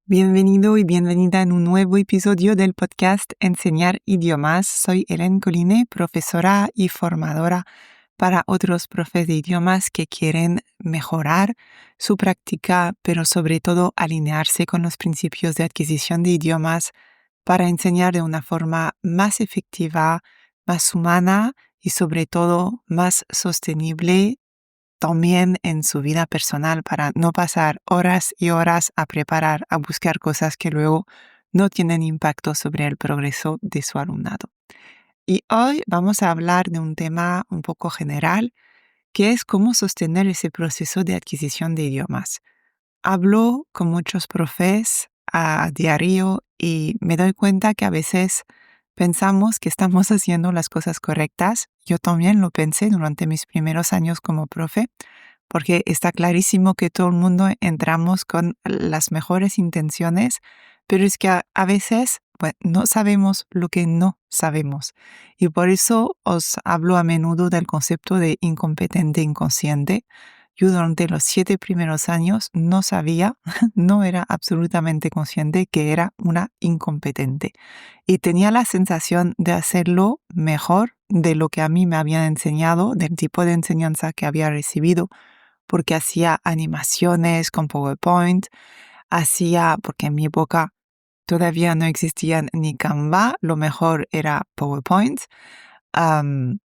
Bienvenido y bienvenida en un nuevo episodio del podcast Enseñar Idiomas. Soy Hélène Collinet, profesora y formadora para otros profes de idiomas que quieren mejorar su práctica, pero sobre todo alinearse con los principios de adquisición de idiomas para enseñar de una forma más efectiva, más humana y sobre todo más sostenible también en su vida personal para no pasar horas y horas a preparar, a buscar cosas que luego no tienen impacto sobre el progreso de su alumnado. Y hoy vamos a hablar de un tema un poco general, que es cómo sostener ese proceso de adquisición de idiomas. Hablo con muchos profes a diario y me doy cuenta que a veces pensamos que estamos haciendo las cosas correctas. Yo también lo pensé durante mis primeros años como profe, porque está clarísimo que todo el mundo entramos con las mejores intenciones, pero es que a veces no sabemos lo que no sabemos. Y por eso os hablo a menudo del concepto de incompetente inconsciente. Yo durante los 7 primeros años no sabía, no era absolutamente consciente que era una incompetente. Y tenía la sensación de hacerlo mejor de lo que a mí me habían enseñado, del tipo de enseñanza que había recibido, porque hacía animaciones con PowerPoint, porque en mi época todavía no existían ni Canva, lo mejor era PowerPoint, am,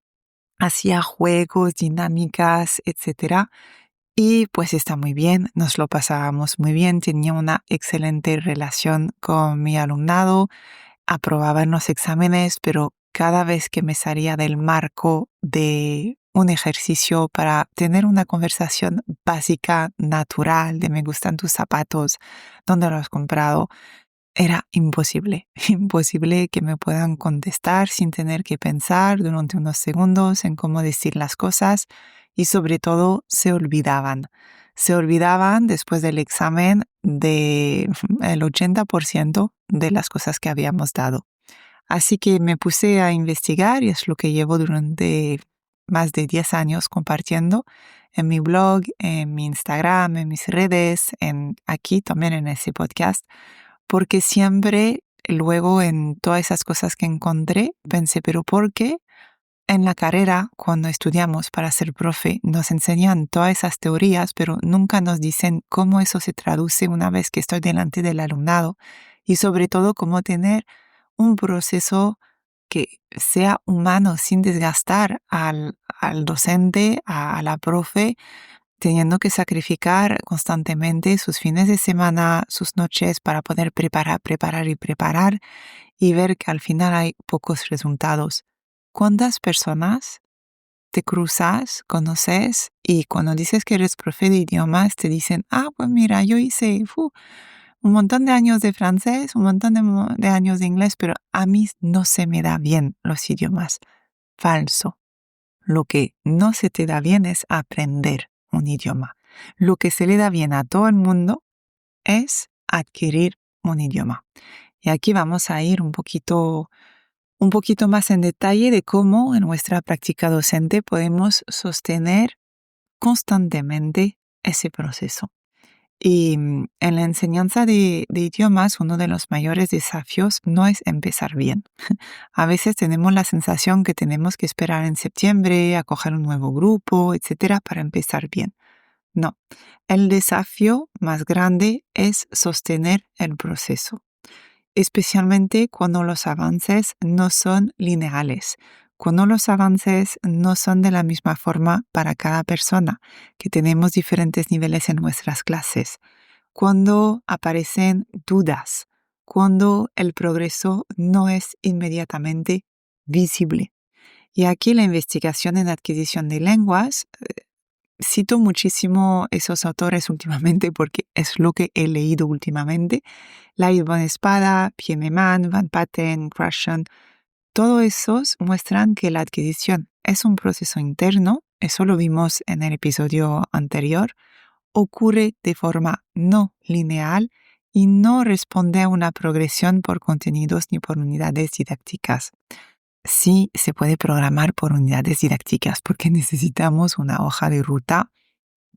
hacía juegos, dinámicas, etcétera. Y pues está muy bien, nos lo pasábamos muy bien, tenía una excelente relación con mi alumnado, aprobaba en los exámenes, pero cada vez que me salía del marco de un ejercicio para tener una conversación básica, natural, de me gustan tus zapatos, ¿dónde los has comprado? Era imposible, imposible que me puedan contestar sin tener que pensar durante unos segundos en cómo decir las cosas y sobre todo se olvidaban. Se olvidaban después del examen de el 80% de las cosas que habíamos dado. Así que me puse a investigar y es lo que llevo durante más de 10 años compartiendo en mi blog, en mi Instagram, en mis redes, aquí también en ese podcast, porque siempre luego en todas esas cosas que encontré pensé, pero ¿por qué en la carrera cuando estudiamos para ser profe nos enseñan todas esas teorías, pero nunca nos dicen cómo eso se traduce una vez que estoy delante del alumnado y sobre todo cómo tener un proceso que sea humano sin desgastar al docente, a la profe, teniendo que sacrificar constantemente sus fines de semana, sus noches para poder preparar y ver que al final hay pocos resultados. ¿Cuántas personas te cruzas, conoces y cuando dices que eres profe de idiomas te dicen, pues mira, yo hice un montón de años de francés, un montón de años de inglés, pero a mí no se me da bien los idiomas? Falso. Lo que no se te da bien es aprender un idioma. Lo que se le da bien a todo el mundo es adquirir un idioma. Y aquí vamos a ir un poquito más en detalle de cómo en nuestra práctica docente podemos sostener constantemente ese proceso. Y en la enseñanza de idiomas, uno de los mayores desafíos no es empezar bien. A veces tenemos la sensación que tenemos que esperar en septiembre a coger un nuevo grupo, etcétera, para empezar bien. No, el desafío más grande es sostener el proceso, especialmente cuando los avances no son lineales, cuando los avances no son de la misma forma para cada persona, que tenemos diferentes niveles en nuestras clases, cuando aparecen dudas, cuando el progreso no es inmediatamente visible. Y aquí la investigación en adquisición de lenguas, cito muchísimo esos autores últimamente porque es lo que he leído últimamente. Laid von Espada, Pieneman, Van Patten, Krashen, todos esos muestran que la adquisición es un proceso interno, eso lo vimos en el episodio anterior, ocurre de forma no lineal y no responde a una progresión por contenidos ni por unidades didácticas. Sí se puede programar por unidades didácticas porque necesitamos una hoja de ruta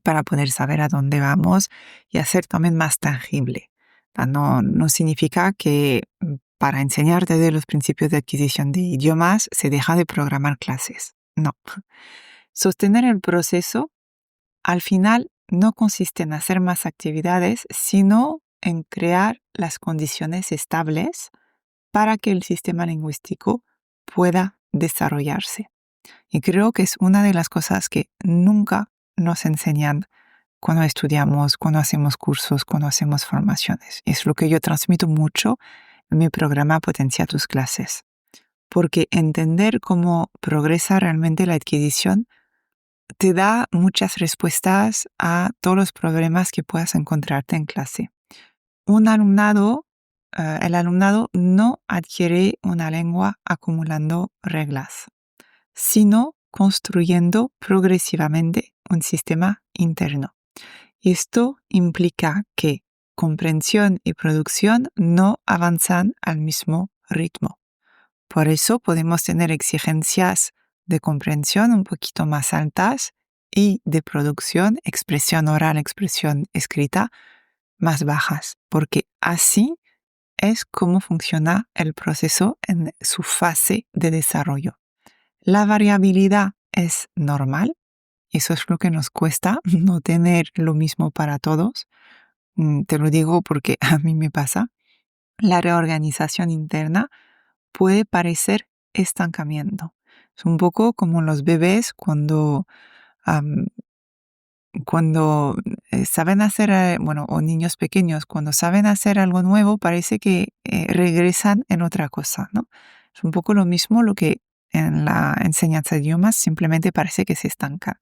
para poder saber a dónde vamos y hacer también más tangible No significa que para enseñar desde los principios de adquisición de idiomas se deja de programar clases. No. Sostener el proceso, al final, no consiste en hacer más actividades, sino en crear las condiciones estables para que el sistema lingüístico pueda desarrollarse. Y creo que es una de las cosas que nunca nos enseñan cuando estudiamos, cuando hacemos cursos, cuando hacemos formaciones. Es lo que yo transmito mucho en mi programa Potencia tus clases. Porque entender cómo progresa realmente la adquisición te da muchas respuestas a todos los problemas que puedas encontrarte en clase. El alumnado no adquiere una lengua acumulando reglas, sino construyendo progresivamente un sistema interno. Esto implica que comprensión y producción no avanzan al mismo ritmo. Por eso podemos tener exigencias de comprensión un poquito más altas y de producción, expresión oral, expresión escrita, más bajas, porque así es como funciona el proceso en su fase de desarrollo. La variabilidad es normal, eso es lo que nos cuesta, no tener lo mismo para todos. Te lo digo porque a mí me pasa. La reorganización interna puede parecer estancamiento. Es un poco como los bebés cuando saben hacer, o niños pequeños, cuando saben hacer algo nuevo, parece que regresan en otra cosa, ¿no? Es un poco lo mismo lo que en la enseñanza de idiomas simplemente parece que se estanca.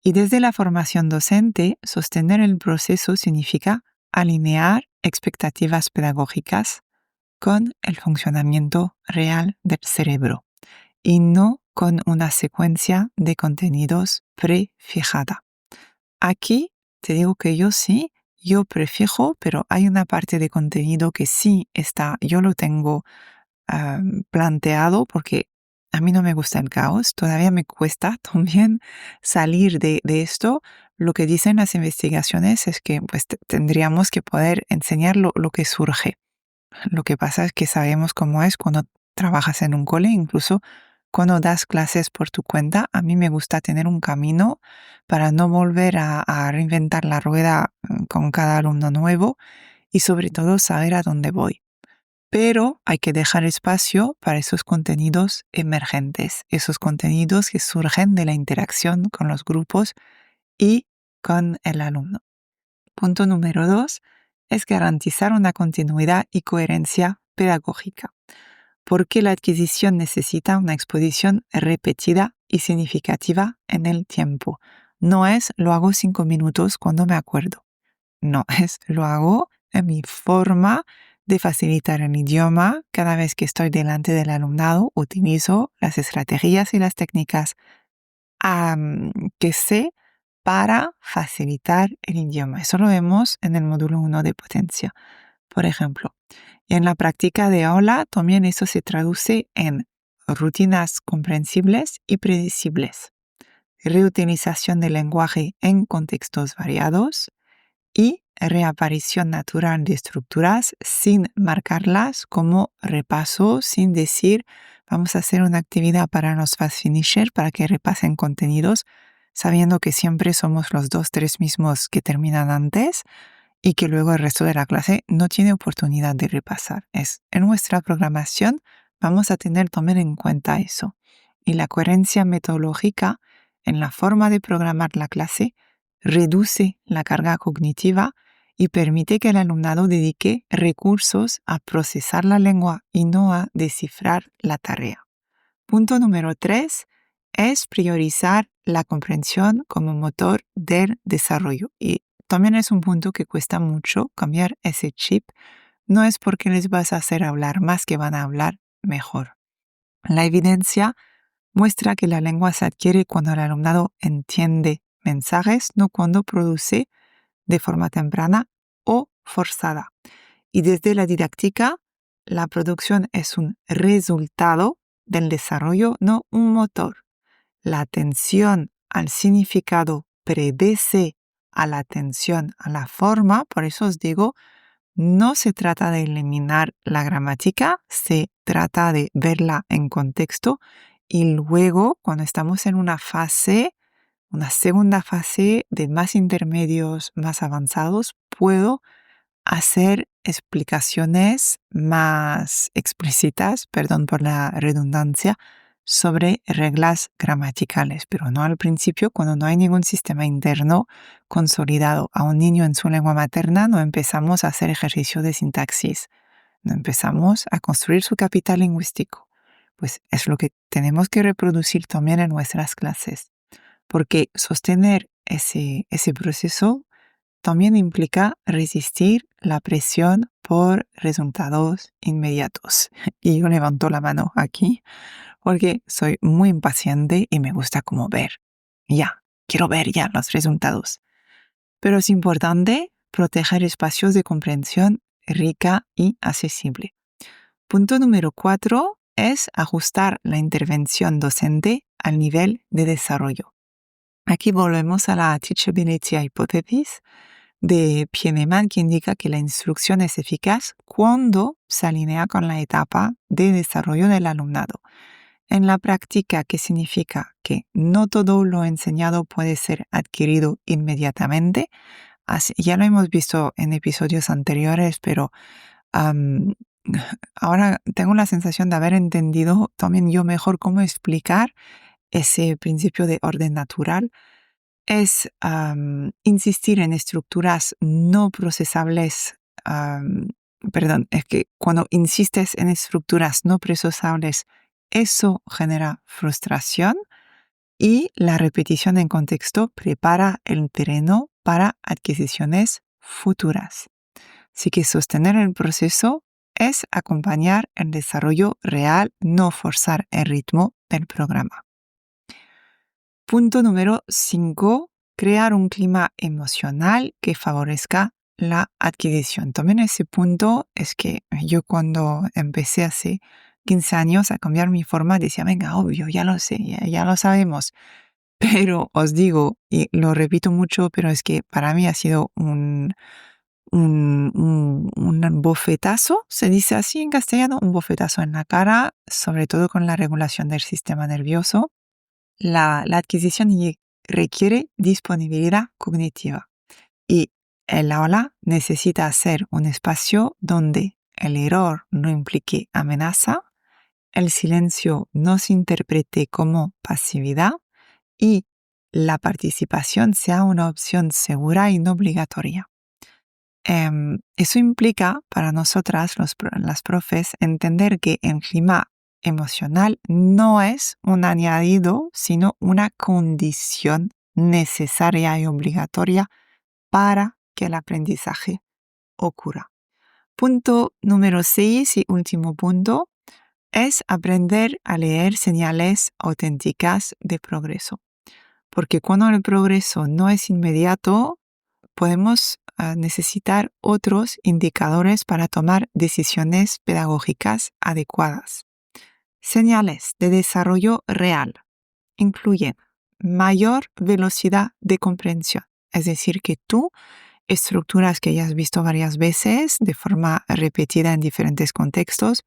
Y desde la formación docente, sostener el proceso significa alinear expectativas pedagógicas con el funcionamiento real del cerebro y no con una secuencia de contenidos prefijada. Aquí te digo que yo prefijo, pero hay una parte de contenido que sí está, yo lo tengo planteado porque a mí no me gusta el caos, todavía me cuesta también salir de esto. Lo que dicen las investigaciones es que pues, tendríamos que poder enseñar lo que surge. Lo que pasa es que sabemos cómo es cuando trabajas en un cole, incluso cuando das clases por tu cuenta. A mí me gusta tener un camino para no volver a reinventar la rueda con cada alumno nuevo y sobre todo saber a dónde voy. Pero hay que dejar espacio para esos contenidos emergentes, esos contenidos que surgen de la interacción con los grupos y con el alumno. Punto número 2 es garantizar una continuidad y coherencia pedagógica, porque la adquisición necesita una exposición repetida y significativa en el tiempo. No es lo hago 5 minutos cuando me acuerdo. No, es lo hago en mi forma de facilitar el idioma. Cada vez que estoy delante del alumnado, utilizo las estrategias y las técnicas que sé para facilitar el idioma. Eso lo vemos en el módulo 1 de Potencia, por ejemplo. Y en la práctica de aula también eso se traduce en rutinas comprensibles y predecibles, reutilización del lenguaje en contextos variados y reaparición natural de estructuras sin marcarlas como repaso, sin decir vamos a hacer una actividad para los fast finisher para que repasen contenidos, sabiendo que siempre somos los 2-3 mismos que terminan antes y que luego el resto de la clase no tiene oportunidad de repasar. En nuestra programación vamos a tener también en cuenta eso. Y la coherencia metodológica en la forma de programar la clase reduce la carga cognitiva y permite que el alumnado dedique recursos a procesar la lengua y no a descifrar la tarea. Punto número 3 es priorizar la comprensión como motor del desarrollo. Y también es un punto que cuesta mucho cambiar ese chip. No es porque les vas a hacer hablar más que van a hablar mejor. La evidencia muestra que la lengua se adquiere cuando el alumnado entiende mensajes, no cuando produce de forma temprana o forzada. Y desde la didáctica, la producción es un resultado del desarrollo, no un motor. La atención al significado predece a la atención a la forma, por eso os digo, no se trata de eliminar la gramática, se trata de verla en contexto y luego, cuando estamos en una segunda fase de más intermedios, más avanzados, puedo hacer explicaciones más explícitas, perdón por la redundancia, sobre reglas gramaticales, pero no al principio, cuando no hay ningún sistema interno consolidado. A un niño en su lengua materna no empezamos a hacer ejercicio de sintaxis, no empezamos a construir su capital lingüístico. Pues es lo que tenemos que reproducir también en nuestras clases, porque sostener ese proceso también implica resistir la presión por resultados inmediatos. Y yo levanto la mano aquí porque soy muy impaciente y me gusta como quiero ver ya los resultados. Pero es importante proteger espacios de comprensión rica y accesible. Punto número 4 es ajustar la intervención docente al nivel de desarrollo. Aquí volvemos a la Teachability Hypothesis de Pieneman, que indica que la instrucción es eficaz cuando se alinea con la etapa de desarrollo del alumnado. En la práctica, ¿qué significa? Que no todo lo enseñado puede ser adquirido inmediatamente. Ya lo hemos visto en episodios anteriores, pero ahora tengo la sensación de haber entendido también yo mejor cómo explicar ese principio de orden natural. Es insistir en estructuras no procesables. Es que cuando insistes en estructuras no procesables, eso genera frustración y la repetición en contexto prepara el terreno para adquisiciones futuras. Así que sostener el proceso es acompañar el desarrollo real, no forzar el ritmo del programa. Punto número 5, crear un clima emocional que favorezca la adquisición. También ese punto es que yo cuando empecé hace 15 años a cambiar mi forma decía, venga, obvio, ya lo sé, ya lo sabemos. Pero os digo, y lo repito mucho, pero es que para mí ha sido un bofetazo, se dice así en castellano, un bofetazo en la cara, sobre todo con la regulación del sistema nervioso. La adquisición requiere disponibilidad cognitiva y el aula necesita ser un espacio donde el error no implique amenaza, el silencio no se interprete como pasividad y la participación sea una opción segura y no obligatoria. Eso implica para nosotras, las profes, entender que el clima emocional no es un añadido, sino una condición necesaria y obligatoria para que el aprendizaje ocurra. Punto número 6 y último punto es aprender a leer señales auténticas de progreso. Porque cuando el progreso no es inmediato, podemos necesitar otros indicadores para tomar decisiones pedagógicas adecuadas. Señales de desarrollo real incluyen mayor velocidad de comprensión, es decir, que tú estructuras que ya has visto varias veces de forma repetida en diferentes contextos,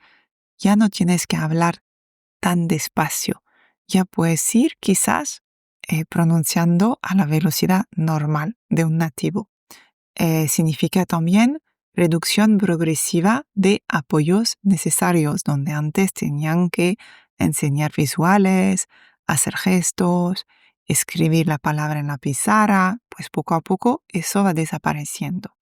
ya no tienes que hablar tan despacio, ya puedes ir quizás pronunciando a la velocidad normal de un nativo. Significa también reducción progresiva de apoyos necesarios, donde antes tenían que enseñar visuales, hacer gestos, escribir la palabra en la pizarra, pues poco a poco eso va desapareciendo.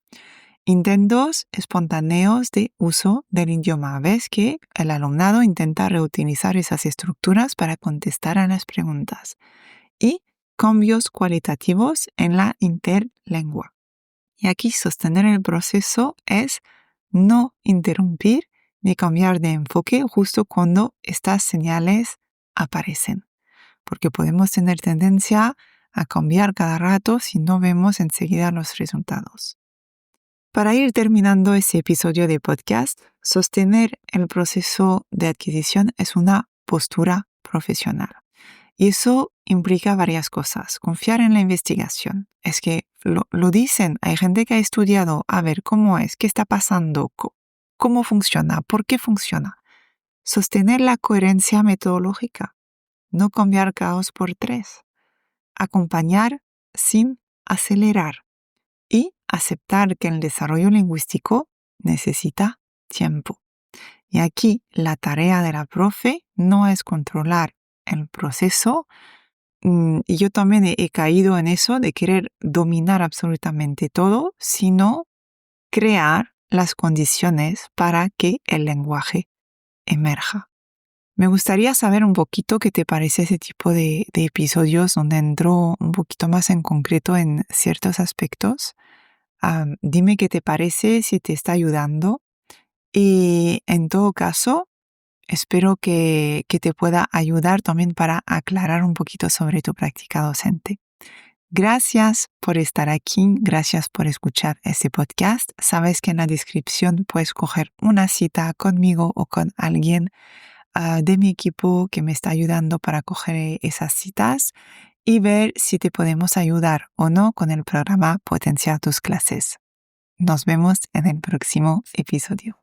Intentos espontáneos de uso del idioma. Ves que el alumnado intenta reutilizar esas estructuras para contestar a las preguntas. Y cambios cualitativos en la interlengua. Y aquí sostener el proceso es no interrumpir ni cambiar de enfoque justo cuando estas señales aparecen, porque podemos tener tendencia a cambiar cada rato si no vemos enseguida los resultados. Para ir terminando ese episodio de podcast, sostener el proceso de adquisición es una postura profesional. Y eso implica varias cosas. Confiar en la investigación. Es que lo dicen, hay gente que ha estudiado a ver cómo es, qué está pasando, cómo funciona, por qué funciona. Sostener la coherencia metodológica. No cambiar caos por tres. Acompañar sin acelerar. Y aceptar que el desarrollo lingüístico necesita tiempo. Y aquí la tarea de la profe no es controlar el proceso. Y yo también he caído en eso de querer dominar absolutamente todo, sino crear las condiciones para que el lenguaje emerja. Me gustaría saber un poquito qué te parece ese tipo de episodios donde entro un poquito más en concreto en ciertos aspectos. Dime qué te parece, si te está ayudando. Y en todo caso, espero que te pueda ayudar también para aclarar un poquito sobre tu práctica docente. Gracias por estar aquí, gracias por escuchar este podcast. Sabes que en la descripción puedes coger una cita conmigo o con alguien de mi equipo que me está ayudando para coger esas citas y ver si te podemos ayudar o no con el programa Potencia tus clases. Nos vemos en el próximo episodio.